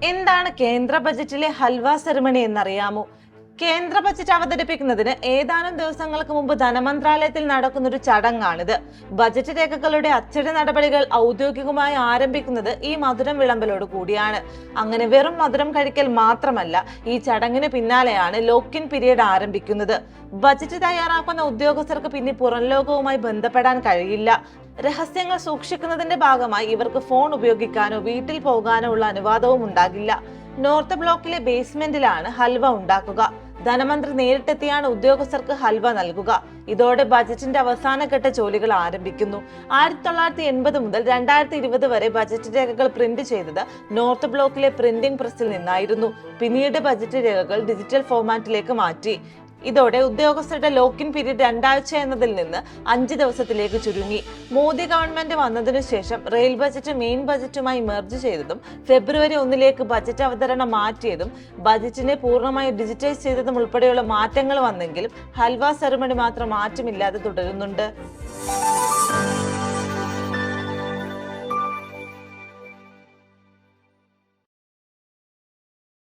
എന്താണ് കേന്ദ്ര ബജറ്റിലെ ഹൽവ സെറിമണി എന്നറിയാമോ? കേന്ദ്ര ബജറ്റ് അവതരിപ്പിക്കുന്നതിന് ഏതാനും ദിവസങ്ങൾക്ക് മുമ്പ് ധനമന്ത്രാലയത്തിൽ നടക്കുന്ന ഒരു ചടങ്ങാണിത്. ബജറ്റ് രേഖകളുടെ അച്ചടി നടപടികൾ ഔദ്യോഗികമായി ആരംഭിക്കുന്നത് ഈ മധുരം വിളമ്പലോട് കൂടിയാണ്. അങ്ങനെ വെറും മധുരം കഴിക്കൽ മാത്രമല്ല, ഈ ചടങ്ങിന് പിന്നാലെയാണ് ലോക്ക് ഇൻ പീരീഡ് ആരംഭിക്കുന്നത്. ബജറ്റ് തയ്യാറാക്കുന്ന ഉദ്യോഗസ്ഥർക്ക് പിന്നെ പുറം ലോകവുമായി ബന്ധപ്പെടാൻ കഴിയില്ല. രഹസ്യങ്ങൾ സൂക്ഷിക്കുന്നതിന്റെ ഭാഗമായി ഇവർക്ക് ഫോൺ ഉപയോഗിക്കാനോ വീട്ടിൽ പോകാനോ ഉള്ള അനുവാദവും ഉണ്ടാകില്ല. നോർത്ത് ബ്ലോക്കിലെ ബേസ്മെന്റിലാണ് ഹൽവ ഉണ്ടാക്കുക. ധനമന്ത്രി നേരിട്ടെത്തിയാണ് ഉദ്യോഗസ്ഥർക്ക് ഹൽവ നൽകുക. ഇതോടെ ബജറ്റിന്റെ അവസാനഘട്ട ജോലികൾ ആരംഭിക്കുന്നു. 1980 മുതൽ 2020 വരെ ബജറ്റ് രേഖകൾ പ്രിന്റ് ചെയ്തത് നോർത്ത് ബ്ലോക്കിലെ പ്രിന്റിംഗ് പ്രസിൽ നിന്നായിരുന്നു. പിന്നീട് ബജറ്റ് രേഖകൾ ഡിജിറ്റൽ ഫോർമാറ്റിലേക്ക് മാറ്റി. ഇതോടെ ഉദ്യോഗസ്ഥരുടെ ലോക്കിൻ പീരീഡ് 2 ആഴ്ച എന്നതിൽ നിന്ന് 5 ദിവസത്തിലേക്ക് ചുരുങ്ങി. മോദി ഗവൺമെന്റ് വന്നതിനു ശേഷം റെയിൽ ബജറ്റ് മെയിൻ ബജറ്റുമായി മെർജ് ചെയ്തതും ഫെബ്രുവരി 1 ബജറ്റ് അവതരണം മാറ്റിയതും ബജറ്റിനെ പൂർണ്ണമായി ഡിജിറ്റൈസ് ചെയ്തതും ഉൾപ്പെടെയുള്ള മാറ്റങ്ങൾ വന്നെങ്കിലും ഹൽവ സെറിമണി മാത്രം മാറ്റമില്ലാതെ തുടരുന്നുണ്ട്.